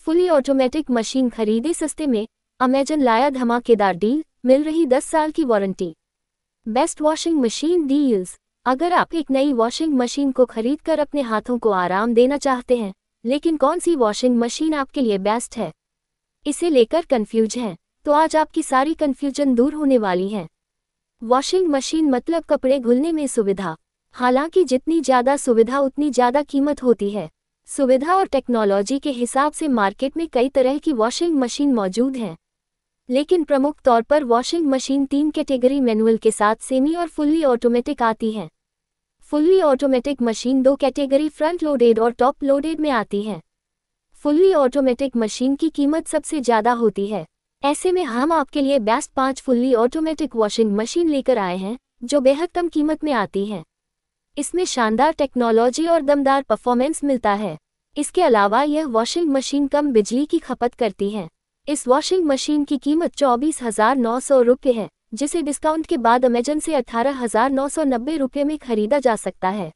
Fully automatic machine खरीदे सस्ते में, अमेजन लाया धमाकेदार डील, मिल रही 10 साल की warranty. Best washing machine deals. अगर आप एक नई वॉशिंग मशीन को खरीदकर अपने हाथों को आराम देना चाहते हैं, लेकिन कौन सी वॉशिंग मशीन आपके लिए बेस्ट है, इसे लेकर कंफ्यूज हैं, तो आज आपकी सारी कंफ्यूजन दूर होने वाली है। वॉशिंग मशीन मतलब कपड़े धुलने में सुविधा। हालांकि जितनी ज़्यादा सुविधा उतनी ज़्यादा कीमत होती है। सुविधा और टेक्नोलॉजी के हिसाब से मार्केट में कई तरह की वॉशिंग मशीन मौजूद हैं, लेकिन प्रमुख तौर पर वॉशिंग मशीन 3 कैटेगरी मैनुअल के साथ सेमी और फुल्ली ऑटोमेटिक आती हैं। Fully automatic machine 2 category front loaded और टॉप लोडेड में आती हैं। फुल्ली ऑटोमेटिक मशीन की कीमत सबसे ज़्यादा होती है। ऐसे में हम आपके लिए best 5 fully automatic washing machine लेकर आए हैं, जो बेहद कम कीमत में आती हैं। इसमें शानदार टेक्नोलॉजी और दमदार परफॉर्मेंस मिलता है। इसके अलावा यह वॉशिंग मशीन कम बिजली की खपत करती है। इस वॉशिंग मशीन की कीमत 24,900 रुपये है, जिसे डिस्काउंट के बाद अमेजन से 18,990 रुपये में खरीदा जा सकता है।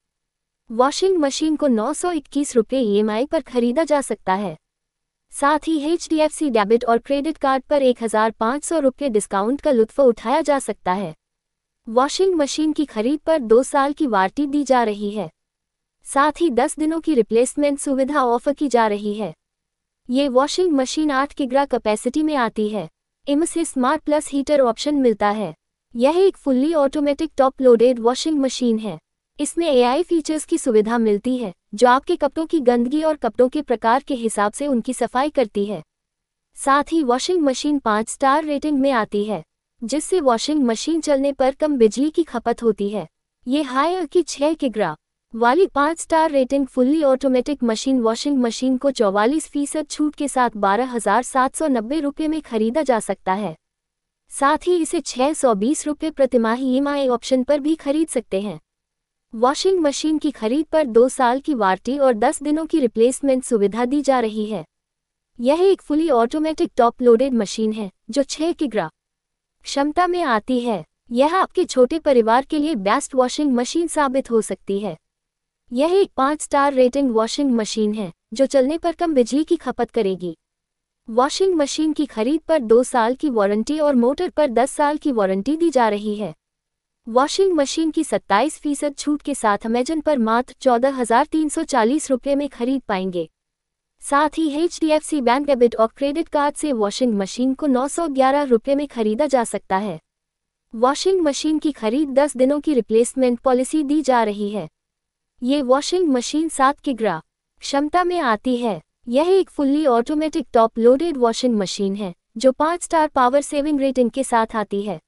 वॉशिंग मशीन को 921 रुपये EMI पर खरीदा जा सकता है। साथ ही HDFC डेबिट और क्रेडिट कार्ड पर 1,500 रुपये डिस्काउंट का लुत्फ उठाया जा सकता है। वॉशिंग मशीन की खरीद पर 2 साल की वारंटी दी जा रही है। साथ ही 10 दिनों की रिप्लेसमेंट सुविधा ऑफर की जा रही है। ये वॉशिंग मशीन 8 किग्रा कैपेसिटी में आती है। इनसे स्मार्ट प्लस हीटर ऑप्शन मिलता है। यह एक fully automatic top loaded washing machine है। इसमें AI फीचर्स की सुविधा मिलती है, जो आपके कपड़ों की गंदगी और कपड़ों के प्रकार के हिसाब से उनकी सफाई करती है। साथ ही वॉशिंग मशीन 5 स्टार रेटिंग में आती है, जिससे वॉशिंग मशीन चलने पर कम बिजली की खपत होती है। ये हाई की 6 किग्रा वाली 5 star rating fully automatic machine washing machine को 44% छूट के साथ 12,790 रुपये में खरीदा जा सकता है। साथ ही इसे 620 रुपये प्रतिमाही EMI ऑप्शन पर भी खरीद सकते हैं। वॉशिंग मशीन की खरीद पर 2 साल की वारंटी और 10 दिनों की रिप्लेसमेंट सुविधा दी जा रही है। यह एक fully automatic top loaded machine है, जो 6 किग्रा क्षमता में आती है। यह आपके छोटे परिवार के लिए बेस्ट वॉशिंग मशीन साबित हो सकती है। यह एक 5 स्टार रेटिंग वॉशिंग मशीन है, जो चलने पर कम बिजली की खपत करेगी। वॉशिंग मशीन की खरीद पर 2 साल की वारंटी और मोटर पर 10 साल की वारंटी दी जा रही है। वॉशिंग मशीन की 27% छूट के साथ अमेजन पर मात्र 14,340 रुपये में खरीद पाएंगे। साथ ही HDFC बैंक डेबिट और क्रेडिट कार्ड से वॉशिंग मशीन को 911 रुपये में खरीदा जा सकता है। वॉशिंग मशीन की खरीद 10 दिनों की रिप्लेसमेंट पॉलिसी दी जा रही है। ये वॉशिंग मशीन 7 किग्रा क्षमता में आती है। यह एक fully automatic top loaded washing machine है, जो 5 स्टार पावर सेविंग रेटिंग के साथ आती है।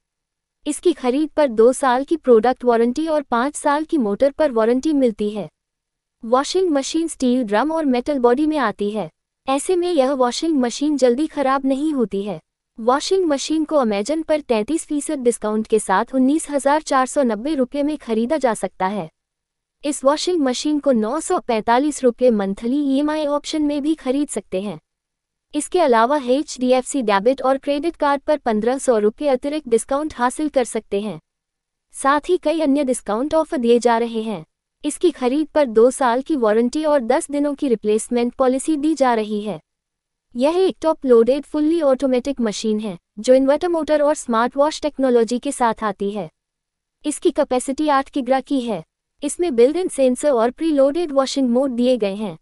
इसकी खरीद पर 2 साल की प्रोडक्ट वारंटी और 5 साल की मोटर पर वारंटी मिलती है। वॉशिंग मशीन स्टील ड्रम और मेटल बॉडी में आती है। ऐसे में यह वॉशिंग मशीन जल्दी खराब नहीं होती है। वॉशिंग मशीन को अमेजन पर 33% डिस्काउंट के साथ 19,490 रुपये में खरीदा जा सकता है। इस वॉशिंग मशीन को 945 रुपये मंथली EMI ऑप्शन में भी खरीद सकते हैं। इसके अलावा HDFC डेबिट और क्रेडिट कार्ड पर 1,500 रुपये अतिरिक्त डिस्काउंट हासिल कर सकते हैं। साथ ही कई अन्य डिस्काउंट ऑफर दिए जा रहे हैं। इसकी खरीद पर 2 साल की वारंटी और 10 दिनों की रिप्लेसमेंट पॉलिसी दी जा रही है। यह एक top loaded fully automatic machine है, जो इन्वर्टर मोटर और स्मार्ट वॉश टेक्नोलॉजी के साथ आती है। इसकी कैपेसिटी 8 किग्रा की है। इसमें बिल्ट इन सेंसर और प्री लोडेड वॉशिंग मोड दिए गए हैं।